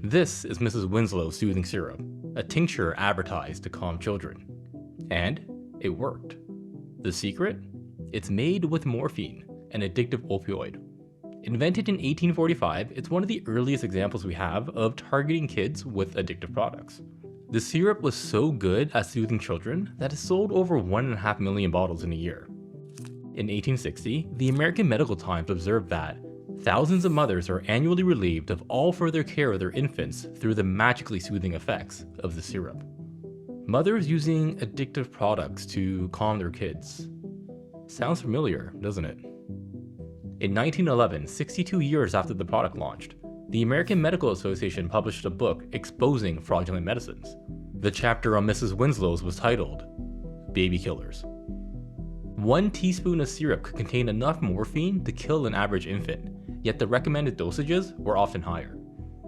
This is Mrs. Winslow's soothing syrup, a tincture advertised to calm children. And it worked. The secret? It's made with morphine, an addictive opioid. Invented in 1845, it's one of the earliest examples we have of targeting kids with addictive products. The syrup was so good at soothing children that it sold over 1.5 million bottles in a year. In 1860, the American Medical Times observed that thousands of mothers are annually relieved of all further care of their infants through the magically soothing effects of the syrup. Mothers using addictive products to calm their kids. Sounds familiar, doesn't it? In 1911, 62 years after the product launched, the American Medical Association published a book exposing fraudulent medicines. The chapter on Mrs. Winslow's was titled, Baby Killers. 1 teaspoon of syrup could contain enough morphine to kill an average infant, yet the recommended dosages were often higher.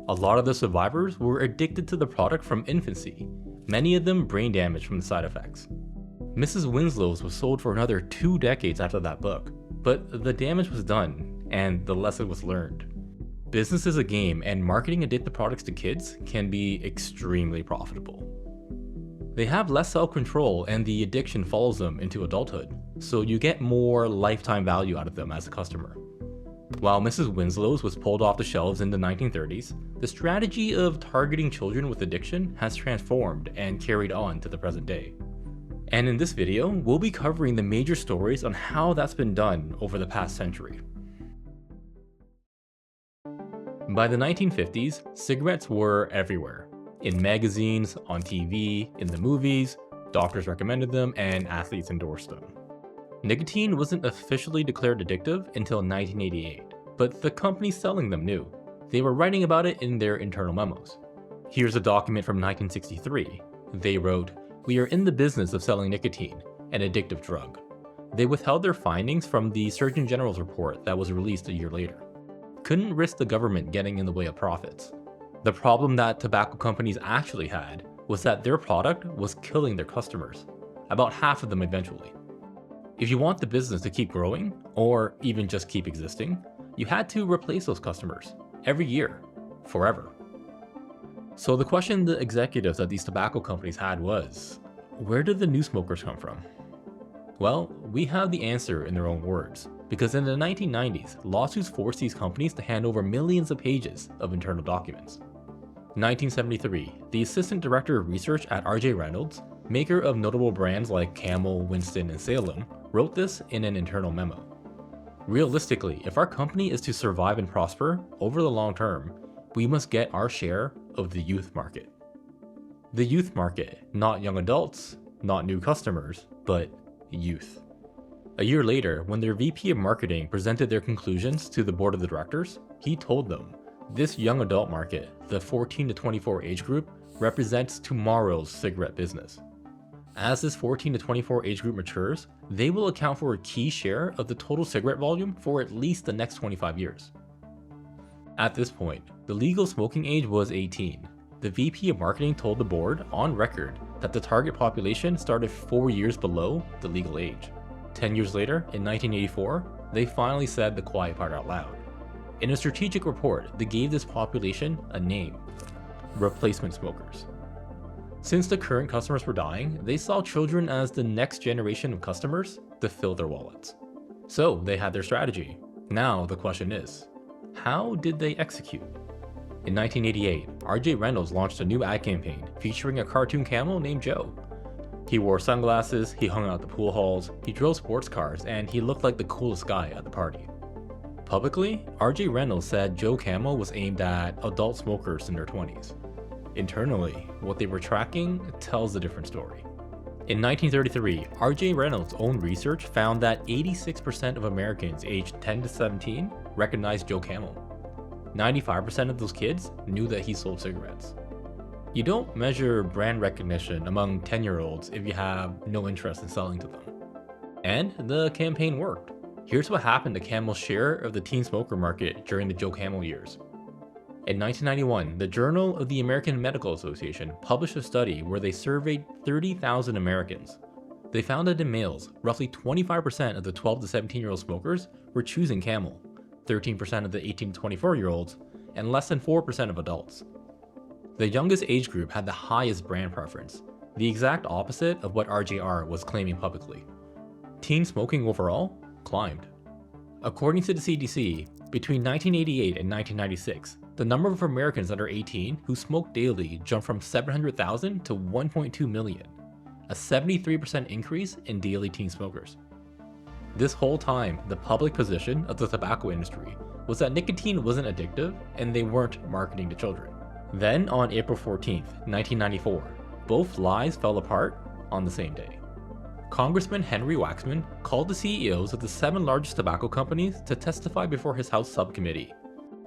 A lot of the survivors were addicted to the product from infancy, many of them brain damage from the side effects. Mrs. Winslow's was sold for another 2 decades after that book, but the damage was done, and the lesson was learned. Business is a game, and marketing addictive products to kids can be extremely profitable. They have less self-control, and the addiction follows them into adulthood, so you get more lifetime value out of them as a customer. While Mrs. Winslow's was pulled off the shelves in the 1930s, the strategy of targeting children with addiction has transformed and carried on to the present day. And in this video, we'll be covering the major stories on how that's been done over the past century. By the 1950s, cigarettes were everywhere. In magazines, on TV, in the movies, doctors recommended them, and athletes endorsed them. Nicotine wasn't officially declared addictive until 1988, but the companies selling them knew. They were writing about it in their internal memos. Here's a document from 1963. They wrote, "We are in the business of selling nicotine, an addictive drug." They withheld their findings from the Surgeon General's report that was released a year later. Couldn't risk the government getting in the way of profits. The problem that tobacco companies actually had was that their product was killing their customers, about half of them eventually. If you want the business to keep growing, or even just keep existing, you had to replace those customers, every year, forever. So the question the executives at these tobacco companies had was, where did the new smokers come from? Well, we have the answer in their own words, because in the 1990s, lawsuits forced these companies to hand over millions of pages of internal documents. 1973, the assistant director of research at R.J. Reynolds, maker of notable brands like Camel, Winston, and Salem, wrote this in an internal memo. Realistically, if our company is to survive and prosper over the long term, we must get our share of the youth market. The youth market, not young adults, not new customers, but youth. A year later, when their VP of marketing presented their conclusions to the board of the directors, he told them, this young adult market, the 14 to 24 age group, represents tomorrow's cigarette business. As this 14 to 24 age group matures, they will account for a key share of the total cigarette volume for at least the next 25 years. At this point, the legal smoking age was 18. The VP of marketing told the board on record that the target population started 4 years below the legal age. 10 years later, in 1984, they finally said the quiet part out loud. In a strategic report, they gave this population a name: replacement smokers. Since the current customers were dying, they saw children as the next generation of customers to fill their wallets. So they had their strategy. Now the question is, how did they execute? In 1988, R.J. Reynolds launched a new ad campaign featuring a cartoon camel named Joe. He wore sunglasses, he hung out at the pool halls, he drove sports cars, and he looked like the coolest guy at the party. Publicly, R.J. Reynolds said Joe Camel was aimed at adult smokers in their 20s. Internally, what they were tracking tells a different story. In 1933, R.J. Reynolds' own research found that 86% of Americans aged 10 to 17 recognized Joe Camel. 95% of those kids knew that he sold cigarettes. You don't measure brand recognition among 10-year-olds if you have no interest in selling to them. And the campaign worked. Here's what happened to Camel's share of the teen smoker market during the Joe Camel years. In 1991, the Journal of the American Medical Association published a study where they surveyed 30,000 Americans. They found that in males, roughly 25% of the 12 to 17-year-old smokers were choosing Camel, 13% of the 18 to 24-year-olds, and less than 4% of adults. The youngest age group had the highest brand preference, the exact opposite of what RJR was claiming publicly. Teen smoking overall climbed. According to the CDC, between 1988 and 1996, the number of Americans under 18 who smoked daily jumped from 700,000 to 1.2 million, a 73% increase in daily teen smokers. This whole time, the public position of the tobacco industry was that nicotine wasn't addictive and they weren't marketing to children. Then on April 14th, 1994, both lies fell apart on the same day. Congressman Henry Waxman called the CEOs of the 7 largest tobacco companies to testify before his House subcommittee.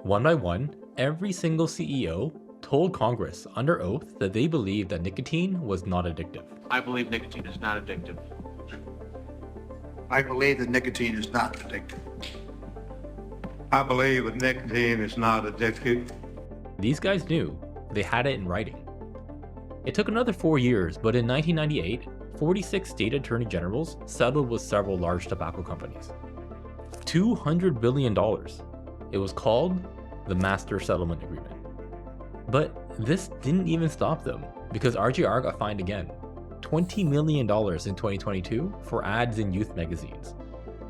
One by one, every single CEO told Congress under oath that they believed that nicotine was not addictive. I believe nicotine is not addictive. I believe that nicotine is not addictive. I believe that nicotine is not addictive. These guys knew. They had it in writing. It took another 4 years, but in 1998, 46 state attorney generals settled with several large tobacco companies. $200 billion. It was called the Master Settlement Agreement. But this didn't even stop them, because RJR got fined again. $20 million in 2022 for ads in youth magazines.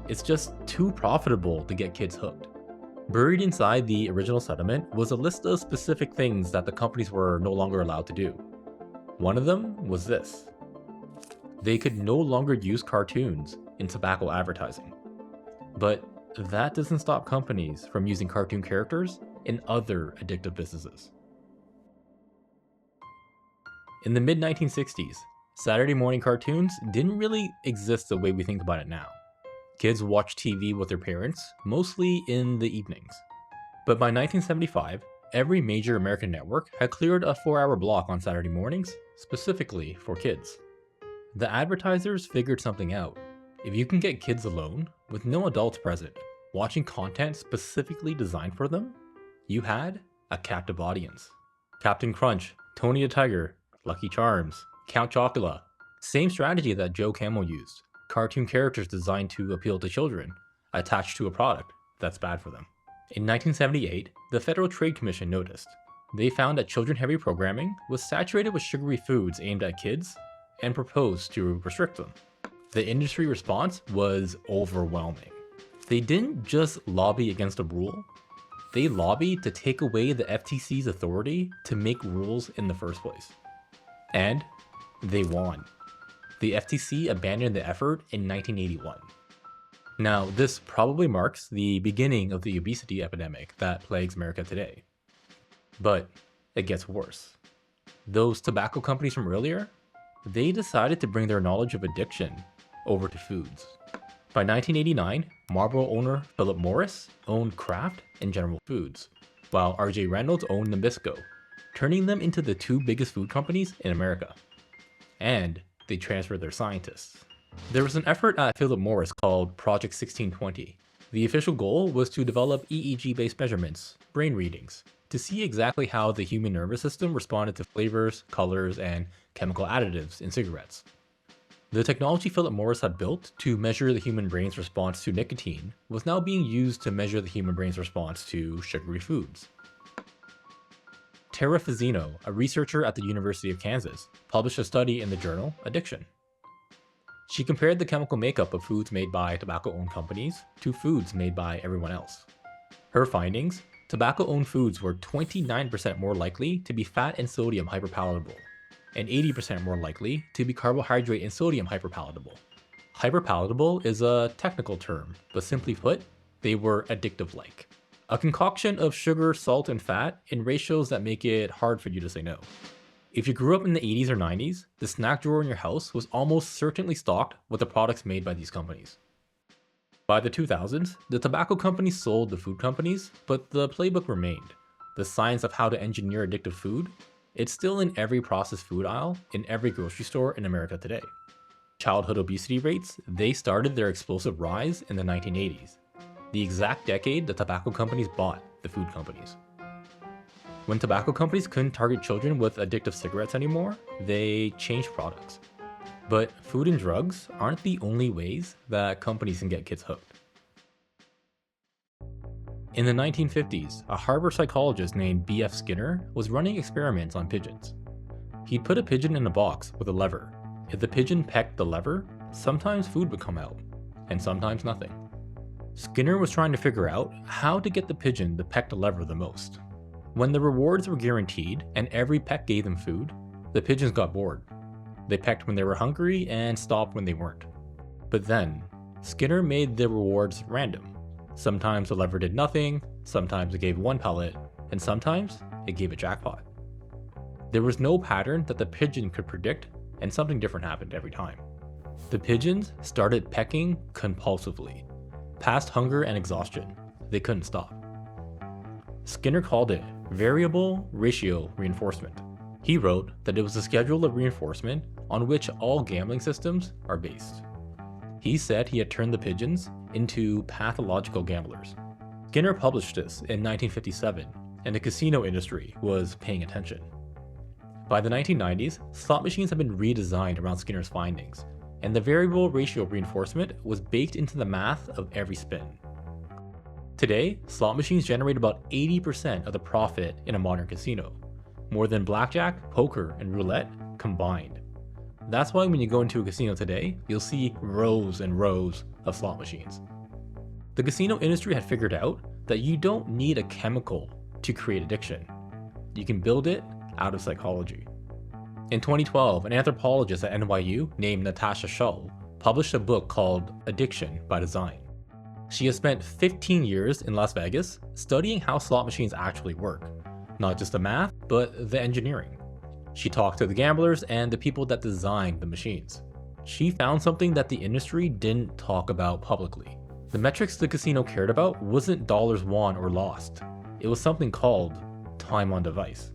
It's just too profitable to get kids hooked. Buried inside the original settlement was a list of specific things that the companies were no longer allowed to do. One of them was this. They could no longer use cartoons in tobacco advertising. But that doesn't stop companies from using cartoon characters in other addictive businesses. In the mid-1960s, Saturday morning cartoons didn't really exist the way we think about it now. Kids watched TV with their parents, mostly in the evenings. But by 1975, every major American network had cleared a 4-hour block on Saturday mornings, specifically for kids. The advertisers figured something out. If you can get kids alone, with no adults present, watching content specifically designed for them, you had a captive audience. Captain Crunch, Tony the Tiger, Lucky Charms, Count Chocula. Same strategy that Joe Camel used. Cartoon characters designed to appeal to children, attached to a product that's bad for them. In 1978, the Federal Trade Commission noticed. They found that children-heavy programming was saturated with sugary foods aimed at kids and proposed to restrict them. The industry response was overwhelming. They didn't just lobby against a rule, they lobbied to take away the FTC's authority to make rules in the first place. And they won. The FTC abandoned the effort in 1981. Now, this probably marks the beginning of the obesity epidemic that plagues America today. But it gets worse. Those tobacco companies from earlier, they decided to bring their knowledge of addiction over to foods. By 1989, Marlboro owner Philip Morris owned Kraft and General Foods, while R.J. Reynolds owned Nabisco, turning them into the 2 biggest food companies in America. And they transferred their scientists. There was an effort at Philip Morris called Project 1620. The official goal was to develop EEG-based measurements, brain readings, to see exactly how the human nervous system responded to flavors, colors, and chemical additives in cigarettes. The technology Philip Morris had built to measure the human brain's response to nicotine was now being used to measure the human brain's response to sugary foods. Tara Fazzino, a researcher at the University of Kansas, published a study in the journal Addiction. She compared the chemical makeup of foods made by tobacco-owned companies to foods made by everyone else. Her findings: tobacco-owned foods were 29% more likely to be fat and sodium hyperpalatable, and 80% more likely to be carbohydrate and sodium hyperpalatable. Hyperpalatable is a technical term, but simply put, they were addictive-like. A concoction of sugar, salt, and fat in ratios that make it hard for you to say no. If you grew up in the 80s or 90s, the snack drawer in your house was almost certainly stocked with the products made by these companies. By the 2000s, the tobacco companies sold the food companies, but the playbook remained. The science of how to engineer addictive food, it's still in every processed food aisle in every grocery store in America today. Childhood obesity rates, they started their explosive rise in the 1980s. The exact decade the tobacco companies bought the food companies. When tobacco companies couldn't target children with addictive cigarettes anymore, they changed products. But food and drugs aren't the only ways that companies can get kids hooked. In the 1950s, a Harvard psychologist named B.F. Skinner was running experiments on pigeons. He'd put a pigeon in a box with a lever. If the pigeon pecked the lever, sometimes food would come out, and sometimes nothing. Skinner was trying to figure out how to get the pigeon to peck the lever the most. When the rewards were guaranteed and every peck gave them food, the pigeons got bored. They pecked when they were hungry and stopped when they weren't. But then, Skinner made the rewards random. Sometimes the lever did nothing, sometimes it gave one pellet, and sometimes it gave a jackpot. There was no pattern that the pigeon could predict, and something different happened every time. The pigeons started pecking compulsively. Past hunger and exhaustion, they couldn't stop. Skinner called it variable ratio reinforcement. He wrote that it was a schedule of reinforcement on which all gambling systems are based. He said he had turned the pigeons into pathological gamblers. Skinner published this in 1957, and the casino industry was paying attention. By the 1990s, slot machines had been redesigned around Skinner's findings, and the variable ratio reinforcement was baked into the math of every spin. Today, slot machines generate about 80% of the profit in a modern casino, more than blackjack, poker, and roulette combined. That's why when you go into a casino today, you'll see rows and rows of slot machines. The casino industry had figured out that you don't need a chemical to create addiction. You can build it out of psychology. In 2012, an anthropologist at NYU named Natasha Shull published a book called Addiction by Design. She has spent 15 years in Las Vegas studying how slot machines actually work, not just the math, but the engineering. She talked to the gamblers and the people that designed the machines. She found something that the industry didn't talk about publicly. The metrics the casino cared about wasn't dollars won or lost. It was something called time on device.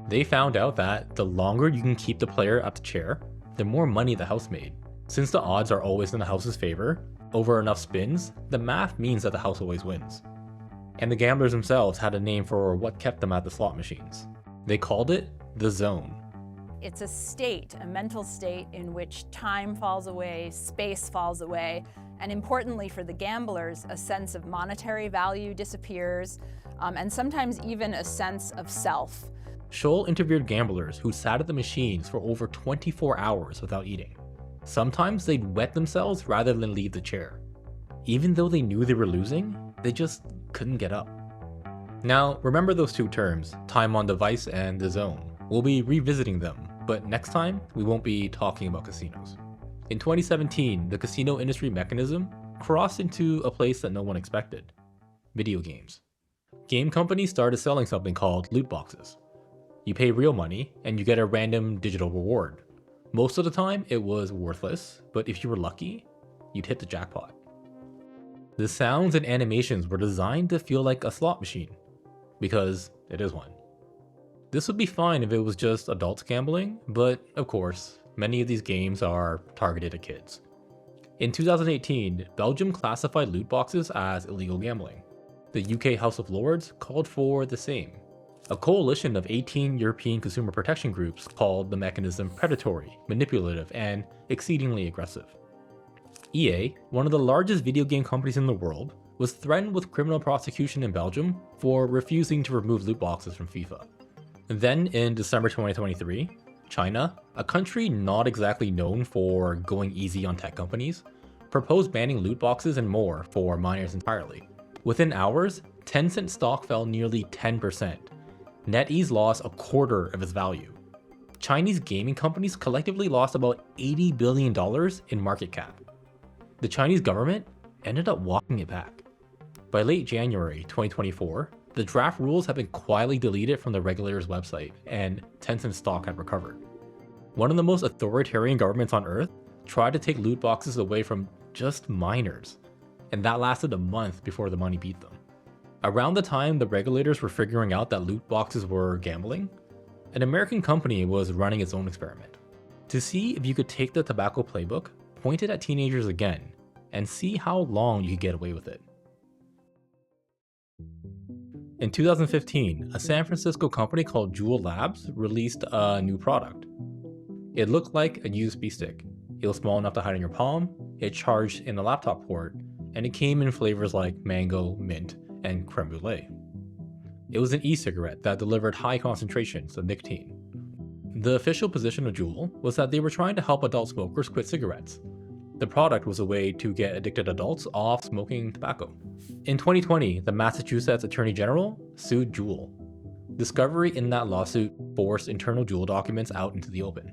They found out that the longer you can keep the player at the chair, the more money the house made. Since the odds are always in the house's favor, over enough spins, the math means that the house always wins. And the gamblers themselves had a name for what kept them at the slot machines. They called it the zone. It's a state, a mental state in which time falls away, space falls away, and importantly for the gamblers, a sense of monetary value disappears, and sometimes even a sense of self. Scholl interviewed gamblers who sat at the machines for over 24 hours without eating. Sometimes they'd wet themselves rather than leave the chair. Even though they knew they were losing, they just couldn't get up. Now, remember those two terms, time on device and the zone. We'll be revisiting them, but next time, we won't be talking about casinos. In 2017, the casino industry mechanism crossed into a place that no one expected: video games. Game companies started selling something called loot boxes. You pay real money, and you get a random digital reward. Most of the time, it was worthless, but if you were lucky, you'd hit the jackpot. The sounds and animations were designed to feel like a slot machine, because it is one. This would be fine if it was just adults gambling, but of course, many of these games are targeted at kids. In 2018, Belgium classified loot boxes as illegal gambling. The UK House of Lords called for the same. A coalition of 18 European consumer protection groups called the mechanism predatory, manipulative, and exceedingly aggressive. EA, one of the largest video game companies in the world, was threatened with criminal prosecution in Belgium for refusing to remove loot boxes from FIFA. Then in December 2023, China, a country not exactly known for going easy on tech companies, proposed banning loot boxes and more for minors entirely. Within hours, Tencent stock fell nearly 10%. NetEase lost a quarter of its value. Chinese gaming companies collectively lost about $80 billion in market cap. The Chinese government ended up walking it back. By late January 2024, the draft rules had been quietly deleted from the regulator's website, and Tencent stock had recovered. One of the most authoritarian governments on Earth tried to take loot boxes away from just minors, and that lasted a month before the money beat them. Around the time the regulators were figuring out that loot boxes were gambling, an American company was running its own experiment to see if you could take the tobacco playbook, point it at teenagers again, and see how long you could get away with it. In 2015, a San Francisco company called Juul Labs released a new product. It looked like a USB stick. It was small enough to hide in your palm, it charged in a laptop port, and it came in flavors like mango, mint, and creme brulee. It was an e-cigarette that delivered high concentrations of nicotine. The official position of Juul was that they were trying to help adult smokers quit cigarettes. The product was a way to get addicted adults off smoking tobacco. In 2020, the Massachusetts Attorney General sued Juul. Discovery in that lawsuit forced internal Juul documents out into the open.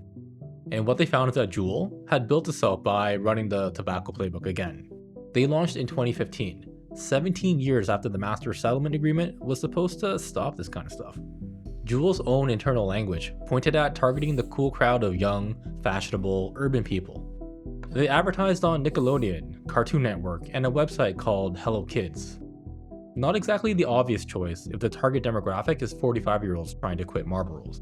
And what they found is that Juul had built itself by running the tobacco playbook again. They launched in 2015, 17 years after the master settlement agreement was supposed to stop this kind of stuff. Juul's own internal language pointed at targeting the cool crowd of young, fashionable, urban people. They advertised on Nickelodeon, Cartoon Network, and a website called Hello Kids. Not exactly the obvious choice if the target demographic is 45-year-olds trying to quit Marlboros.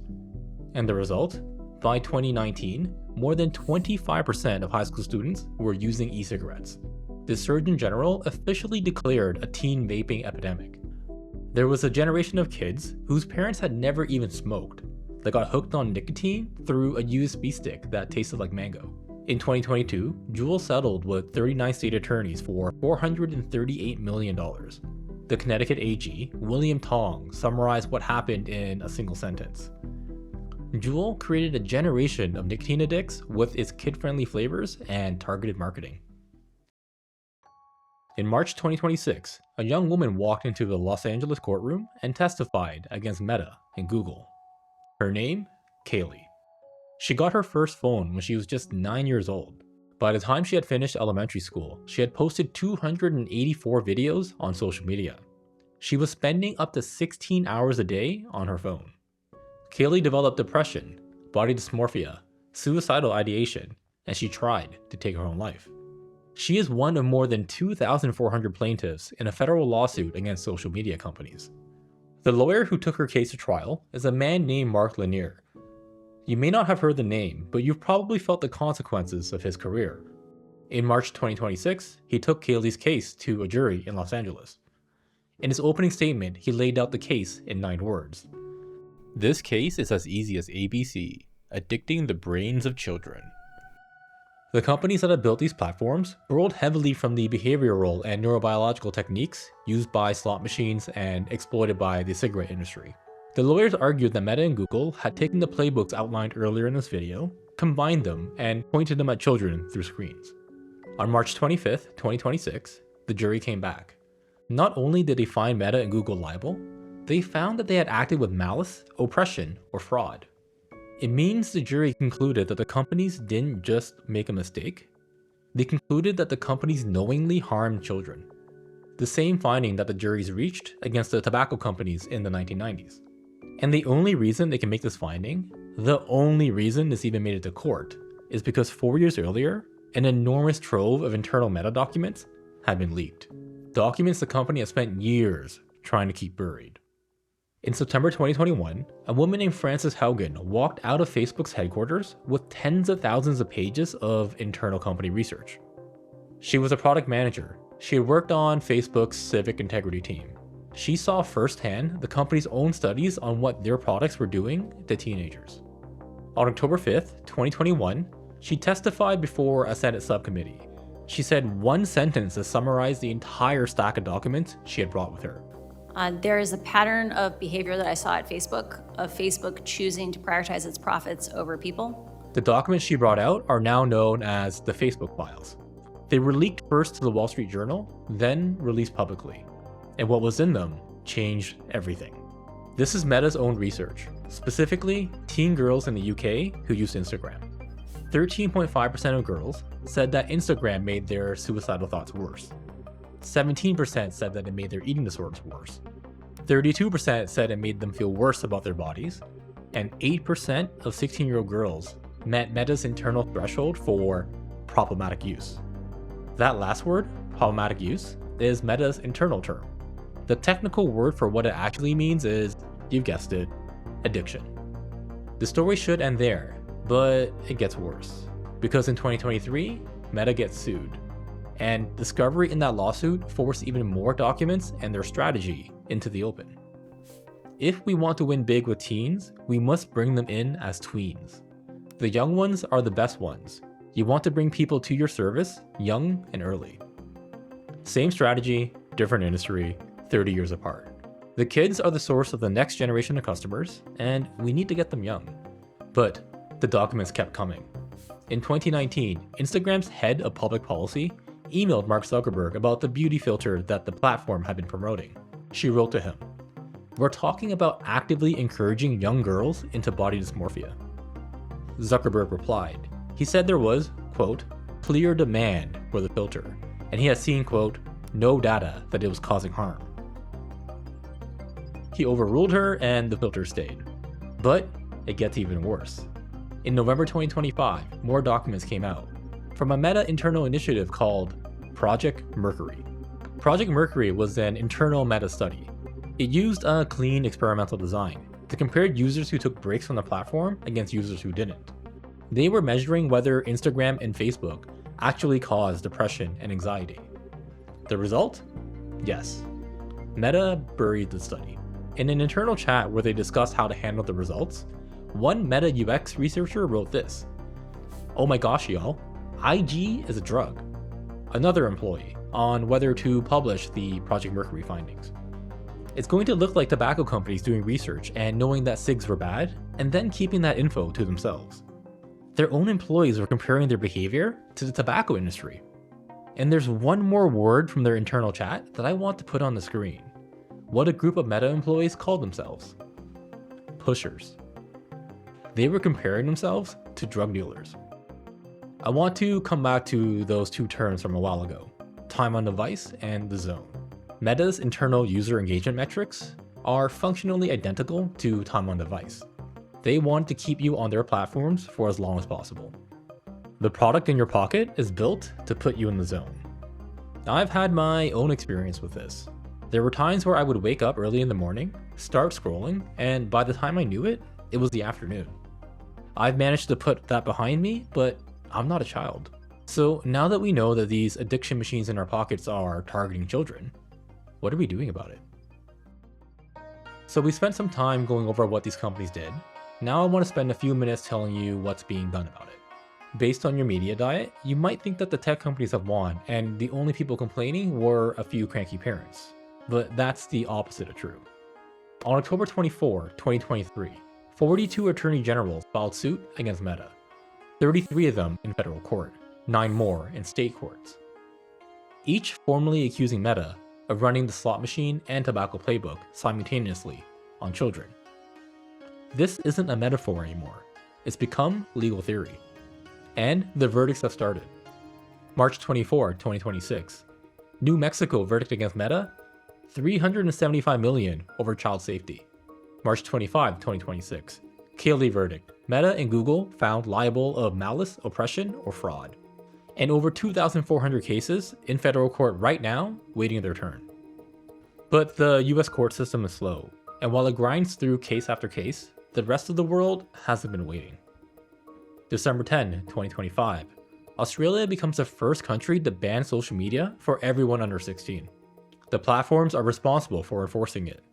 And the result? By 2019, more than 25% of high school students were using e-cigarettes. The Surgeon General officially declared a teen vaping epidemic. There was a generation of kids whose parents had never even smoked that got hooked on nicotine through a USB stick that tasted like mango. In 2022, Juul settled with 39 state attorneys for $438 million. The Connecticut AG, William Tong, summarized what happened in a single sentence. Juul created a generation of nicotine addicts with its kid-friendly flavors and targeted marketing. In March 2026, a young woman walked into the Los Angeles courtroom and testified against Meta and Google. Her name? Kaylee. She got her first phone when she was just 9 years old. By the time she had finished elementary school, she had posted 284 videos on social media. She was spending up to 16 hours a day on her phone. Kaylee developed depression, body dysmorphia, suicidal ideation, and she tried to take her own life. She is one of more than 2,400 plaintiffs in a federal lawsuit against social media companies. The lawyer who took her case to trial is a man named Mark Lanier. You may not have heard the name, but you've probably felt the consequences of his career. In March 2026, he took Kaylee's case to a jury in Los Angeles. In his opening statement, he laid out the case in 9 words. This case is as easy as ABC, addicting the brains of children. The companies that have built these platforms borrowed heavily from the behavioral and neurobiological techniques used by slot machines and exploited by the cigarette industry. The lawyers argued that Meta and Google had taken the playbooks outlined earlier in this video, combined them, and pointed them at children through screens. On March 25th, 2026, the jury came back. Not only did they find Meta and Google liable, they found that they had acted with malice, oppression, or fraud. It means the jury concluded that the companies didn't just make a mistake, they concluded that the companies knowingly harmed children. The same finding that the juries reached against the tobacco companies in the 1990s. And the only reason they can make this finding, the only reason this even made it to court, is because 4 years earlier, an enormous trove of internal Meta documents had been leaked. Documents the company has spent years trying to keep buried. In September 2021, a woman named Frances Haugen walked out of Facebook's headquarters with tens of thousands of pages of internal company research. She was a product manager. She had worked on Facebook's civic integrity team. She saw firsthand the company's own studies on what their products were doing to teenagers. On October 5th, 2021, she testified before a Senate subcommittee. She said one sentence to summarize the entire stack of documents she had brought with her. There is a pattern of behavior that I saw at Facebook, of Facebook choosing to prioritize its profits over people. The documents she brought out are now known as the Facebook files. They were leaked first to the Wall Street Journal, then released publicly. And what was in them changed everything. This is Meta's own research, specifically teen girls in the UK who use Instagram. 13.5% of girls said that Instagram made their suicidal thoughts worse. 17% said that it made their eating disorders worse. 32% said it made them feel worse about their bodies. And 8% of 16-year-old girls met Meta's internal threshold for problematic use. That last word, problematic use, is Meta's internal term. The technical word for what it actually means is, you've guessed it, addiction. The story should end there, but it gets worse. Because in 2023, Meta gets sued. And discovery in that lawsuit forced even more documents and their strategy into the open. If we want to win big with teens, we must bring them in as tweens. The young ones are the best ones. You want to bring people to your service young and early. Same strategy, different industry, 30 years apart. The kids are the source of the next generation of customers, and we need to get them young. But the documents kept coming. In 2019, Instagram's head of public policy emailed Mark Zuckerberg about the beauty filter that the platform had been promoting. She wrote to him, "We're talking about actively encouraging young girls into body dysmorphia." Zuckerberg replied. He said there was, quote, "clear demand for the filter, and he has seen, quote, no data that it was causing harm." He overruled her and the filter stayed. But it gets even worse. In November 2025, more documents came out from a Meta internal initiative called Project Mercury. Project Mercury was an internal Meta study. It used a clean experimental design to compare users who took breaks from the platform against users who didn't. They were measuring whether Instagram and Facebook actually caused depression and anxiety. The result? Yes. Meta buried the study. In an internal chat where they discussed how to handle the results, one Meta UX researcher wrote this, "Oh my gosh, y'all, IG is a drug." Another employee on whether to publish the Project Mercury findings. It's going to look like tobacco companies doing research and knowing that cigs were bad, and then keeping that info to themselves. Their own employees were comparing their behavior to the tobacco industry. And there's one more word from their internal chat that I want to put on the screen. What a group of Meta employees called themselves. Pushers. They were comparing themselves to drug dealers. I want to come back to those two terms from a while ago, time on device and the zone. Meta's internal user engagement metrics are functionally identical to time on device. They want to keep you on their platforms for as long as possible. The product in your pocket is built to put you in the zone. Now, I've had my own experience with this. There were times where I would wake up early in the morning, start scrolling, and by the time I knew it, it was the afternoon. I've managed to put that behind me, but I'm not a child. So now that we know that these addiction machines in our pockets are targeting children, what are we doing about it? So we spent some time going over what these companies did. Now I want to spend a few minutes telling you what's being done about it. Based on your media diet, you might think that the tech companies have won and the only people complaining were a few cranky parents. But that's the opposite of true. On October 24, 2023, 42 attorney generals filed suit against Meta. 33 of them in federal court, 9 more in state courts. Each formally accusing Meta of running the slot machine and tobacco playbook simultaneously on children. This isn't a metaphor anymore. It's become legal theory. And the verdicts have started. March 24, 2026. New Mexico verdict against Meta, $375 million over child safety. March 25, 2026. Cayley verdict. Meta and Google found liable of malice, oppression, or fraud. And over 2,400 cases in federal court right now, waiting their turn. But the US court system is slow, and while it grinds through case after case, the rest of the world hasn't been waiting. December 10, 2025. Australia becomes the first country to ban social media for everyone under 16. The platforms are responsible for enforcing it.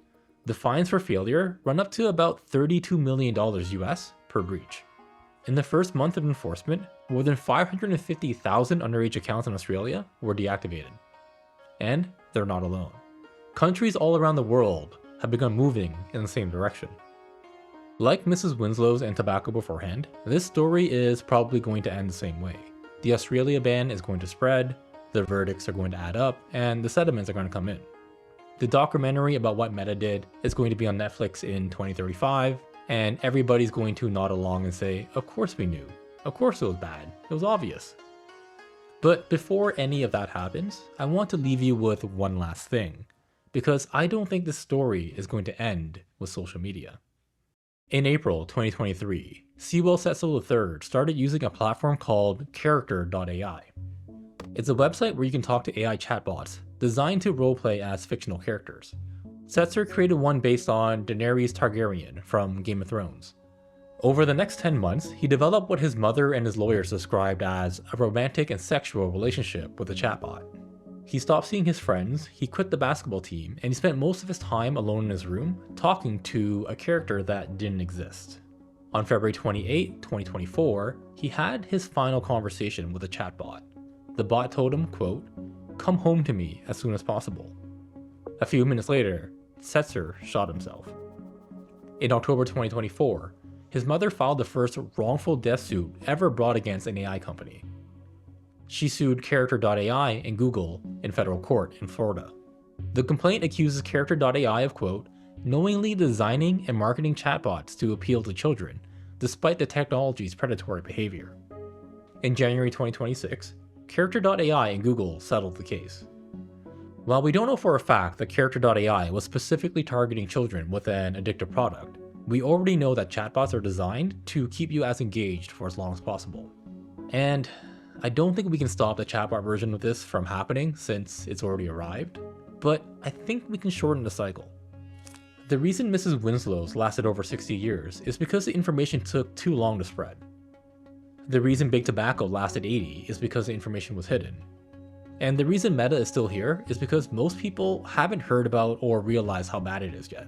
The fines for failure run up to about $32 million US per breach. In the first month of enforcement, more than 550,000 underage accounts in Australia were deactivated. And they're not alone. Countries all around the world have begun moving in the same direction. Like Mrs. Winslow's and tobacco beforehand, this story is probably going to end the same way. The Australia ban is going to spread, the verdicts are going to add up, and the settlements are going to come in. The documentary about what Meta did is going to be on Netflix in 2035, and everybody's going to nod along and say, of course we knew. Of course it was bad. It was obvious. But before any of that happens, I want to leave you with one last thing, because I don't think this story is going to end with social media. In April 2023, Sewell Setzel III started using a platform called Character.ai. It's a website where you can talk to AI chatbots designed to roleplay as fictional characters. Setzer created one based on Daenerys Targaryen from Game of Thrones. Over the next 10 months, he developed what his mother and his lawyers described as a romantic and sexual relationship with a chatbot. He stopped seeing his friends, he quit the basketball team, and he spent most of his time alone in his room talking to a character that didn't exist. On February 28, 2024, he had his final conversation with a chatbot. The bot told him, quote, "Come home to me as soon as possible." A few minutes later, Setzer shot himself. In October 2024, his mother filed the first wrongful death suit ever brought against an AI company. She sued Character.ai and Google in federal court in Florida. The complaint accuses Character.ai of, quote, knowingly designing and marketing chatbots to appeal to children, despite the technology's predatory behavior. In January 2026, Character.ai and Google settled the case. While we don't know for a fact that Character.ai was specifically targeting children with an addictive product, we already know that chatbots are designed to keep you as engaged for as long as possible. And I don't think we can stop the chatbot version of this from happening since it's already arrived, but I think we can shorten the cycle. The reason Mrs. Winslow's lasted over 60 years is because the information took too long to spread. The reason Big Tobacco lasted 80 is because the information was hidden. And the reason Meta is still here is because most people haven't heard about or realized how bad it is yet.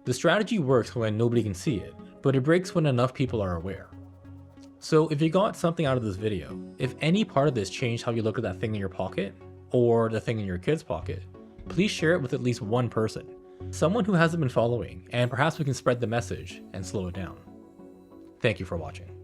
The strategy works when nobody can see it, but it breaks when enough people are aware. So if you got something out of this video, if any part of this changed how you look at that thing in your pocket, or the thing in your kid's pocket, please share it with at least one person, someone who hasn't been following, and perhaps we can spread the message and slow it down. Thank you for watching.